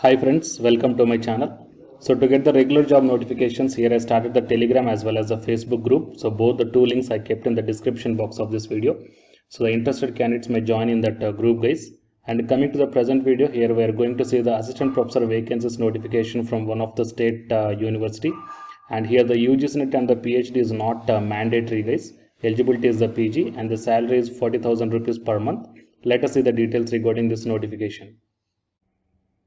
Hi friends, welcome to my channel. So to get the regular job notifications, here I started the Telegram as well as the Facebook group. So both the two links I kept in the description box of this video. So the interested candidates may join in that group, guys. And coming to the present video, here we are going to see the assistant professor vacancies notification from one of the state university. And here the UGC NET and the PhD is not mandatory, guys. Eligibility is the PG and the salary is 40,000 rupees per month. Let us see the details regarding this notification.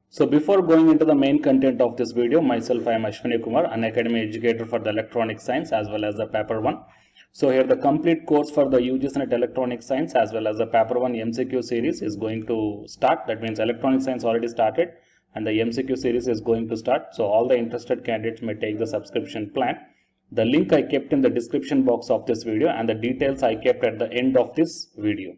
So before going into the main content of this video, myself I am Ashwani Kumar, an academy educator for the electronic science as well as the paper 1. So here the complete course for the UGC NET electronic science as well as the paper 1 MCQ series is going to start. That means electronic science already started and the MCQ series is going to start. So all the interested candidates may take the subscription plan. The link I kept in the description box of this video and the details I kept at the end of this video.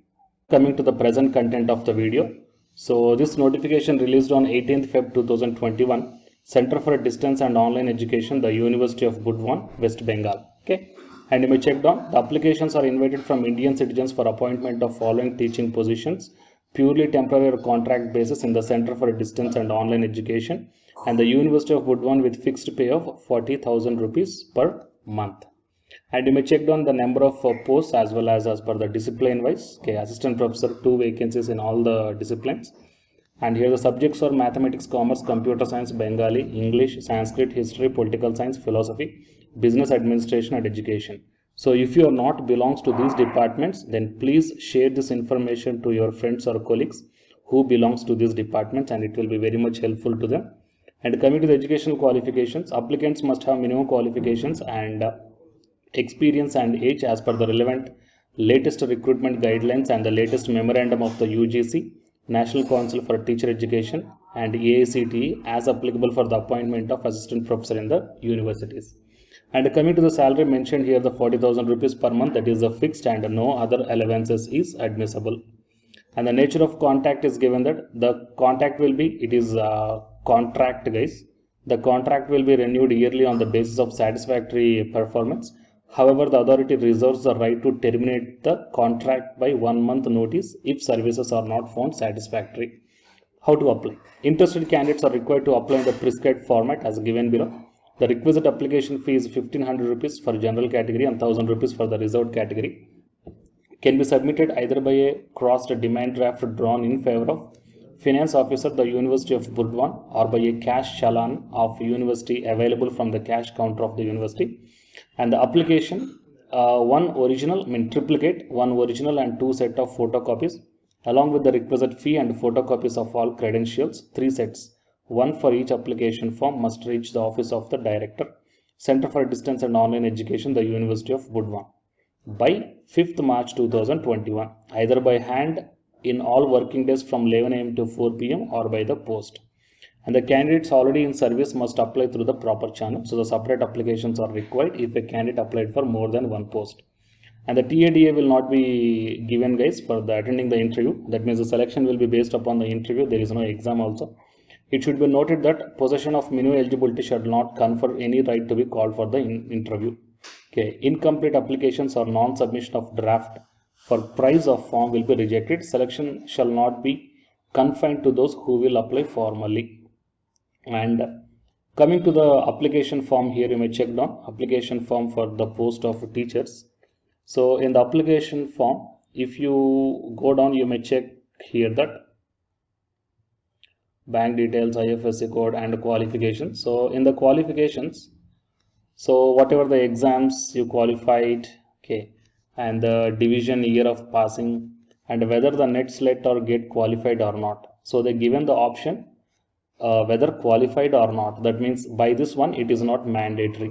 Coming to the present content of the video. So this notification released on 18th Feb 2021, Center for Distance and Online Education, the University of Burdwan, West Bengal. Okay, and you may check down. The applications are invited from Indian citizens for appointment of following teaching positions, purely temporary or contract basis in the Center for Distance and Online Education, and the University of Burdwan with fixed pay of 40,000 rupees per month. And you may check down the number of posts as well as per the discipline wise. Okay, assistant professor, 2 vacancies in all the disciplines. And here the subjects are mathematics, commerce, computer science, Bengali, English, Sanskrit, history, political science, philosophy, business administration and education. So if you are not belongs to these departments, then please share this information to your friends or colleagues who belongs to these departments, and it will be very much helpful to them. And coming to the educational qualifications, applicants must have minimum qualifications and experience and age as per the relevant latest recruitment guidelines and the latest memorandum of the UGC, National Council for Teacher Education, and AICTE as applicable for the appointment of assistant professor in the universities. And coming to the salary mentioned here, the 40,000 rupees per month, that is the fixed and no other allowances is admissible. And the nature of contact is given that the contact will be, it is contract, guys. The contract will be renewed yearly on the basis of satisfactory performance. However, the authority reserves the right to terminate the contract by 1 month notice if services are not found satisfactory. How to apply? Interested candidates are required to apply in the prescribed format as given below. The requisite application fee is 1500 rupees for general category and 1000 rupees for the reserved category. Can be submitted either by a crossed demand draft drawn in favor of finance officer, the University of Burdwan, or by a cash challan of university available from the cash counter of the university. And the application, one original, triplicate, one original and 2 set of photocopies along with the requisite fee and photocopies of all credentials, 3 sets, one for each application form, must reach the office of the director, Center for Distance and Online Education, the University of Burdwan, by 5th March 2021, either by hand in all working days from 11 am to 4 pm or by the post. And the candidates already in service must apply through the proper channel. So the separate applications are required if a candidate applied for more than one post. And the TADA will not be given, guys, for the attending the interview. That means the selection will be based upon the interview. There is no exam also. It should be noted that possession of minimum eligibility should not confer any right to be called for the interview. Okay, incomplete applications or non-submission of draft for price of form will be rejected. Selection shall not be confined to those who will apply formally. And coming to the application form, here you may check down application form for the post of teachers. So in the application form, if you go down, you may check here that bank details, IFSC code and qualifications. So in the qualifications, so whatever the exams you qualified, okay, and the division year of passing and whether the net select or get qualified or not. So they given the option whether qualified or not. That means by this one it is not mandatory.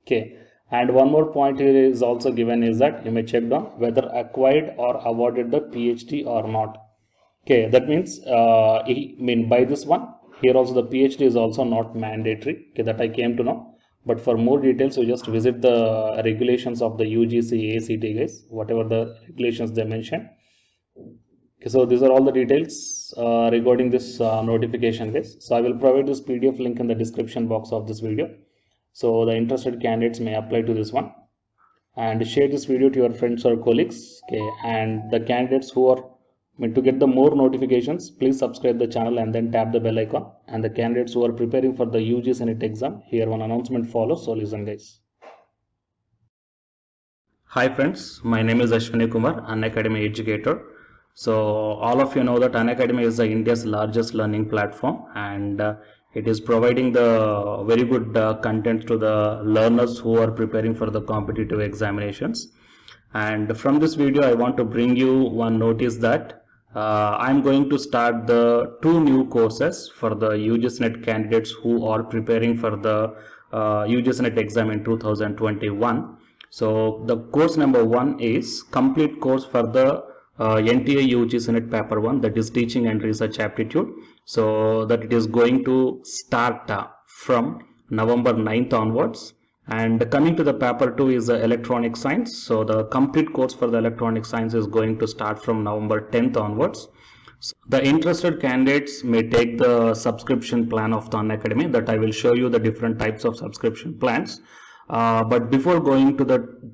Okay, and one more point here is also given is that you may check down whether acquired or awarded the PhD or not. Okay, that means by this one here also the PhD is also not mandatory. Okay, that I came to know. But for more details, you just visit the regulations of the UGC AICTE, guys, whatever the regulations they mention. Okay, so these are all the details regarding this notification, guys. So I will provide this PDF link in the description box of this video. So the interested candidates may apply to this one and share this video to your friends or colleagues. Okay, and the candidates who are To get the more notifications, please subscribe the channel and then tap the bell icon. And the candidates who are preparing for the UGC NET exam, here one announcement follows, so listen guys. Hi friends, my name is Ashwini Kumar, Unacademy educator. So all of you know that Unacademy is India's largest learning platform, and it is providing the very good content to the learners who are preparing for the competitive examinations. And from this video I want to bring you one notice that I'm going to start the 2 new courses for the UGC NET candidates who are preparing for the UGC NET exam in 2021. So the course number 1 is complete course for the NTA UGC NET paper 1, that is teaching and research aptitude. So that it is going to start from November 9th onwards. And coming to the paper 2 is electronic science. So the complete course for the electronic science is going to start from November 10th onwards. So the interested candidates may take the subscription plan of the Unacademy, that I will show you the different types of subscription plans. But before going to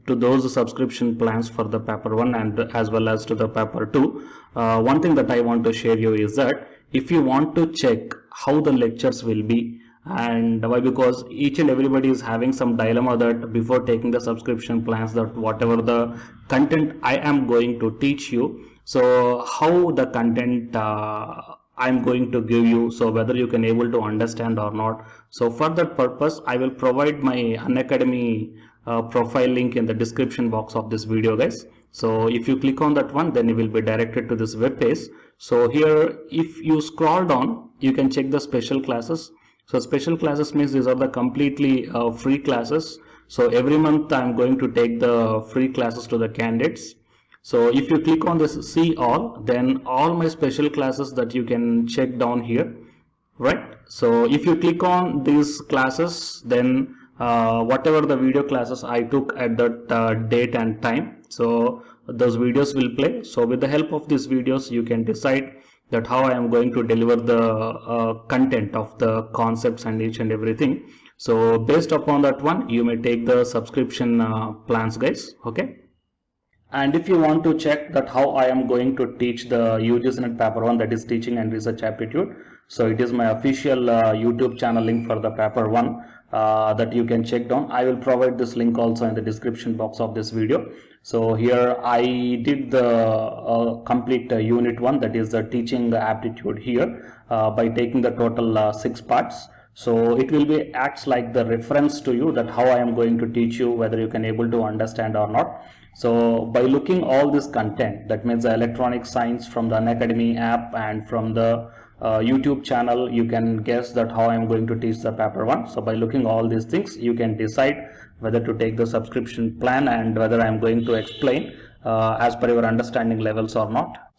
those subscription plans for the paper 1 and as well as to the paper 2, one thing that I want to share you is that if you want to check how the lectures will be, and why, because each and everybody is having some dilemma that before taking the subscription plans, that whatever the content I am going to teach you, so how the content I'm going to give you, so whether you can able to understand or not. So for that purpose I will provide my Unacademy profile link in the description box of this video guys. So if you click on that one, then you will be directed to this web page. So here if you scroll down, you can check the special classes. So special classes means these are the completely free classes. So every month I'm going to take the free classes to the candidates. So if you click on this see all, then all my special classes that you can check down here, right? So if you click on these classes, then whatever the video classes I took at that date and time, so those videos will play. So with the help of these videos you can decide that how I am going to deliver the content of the concepts and each and everything. So based upon that one, you may take the subscription plans guys, okay? And if you want to check that how I am going to teach the UGC NET paper 1, that is teaching and research aptitude, so it is my official YouTube channel link for the paper 1 that you can check down. I will provide this link also in the description box of this video. So here I did the complete unit 1, that is the teaching aptitude here by taking the total 6 parts. So it will be acts like the reference to you that how I am going to teach you, whether you can able to understand or not. So by looking all this content, that means the electronic science from the Unacademy app and from the YouTube channel, you can guess that how I am going to teach the paper 1. So by looking all these things, you can decide whether to take the subscription plan and whether I am going to explain as per your understanding levels or not.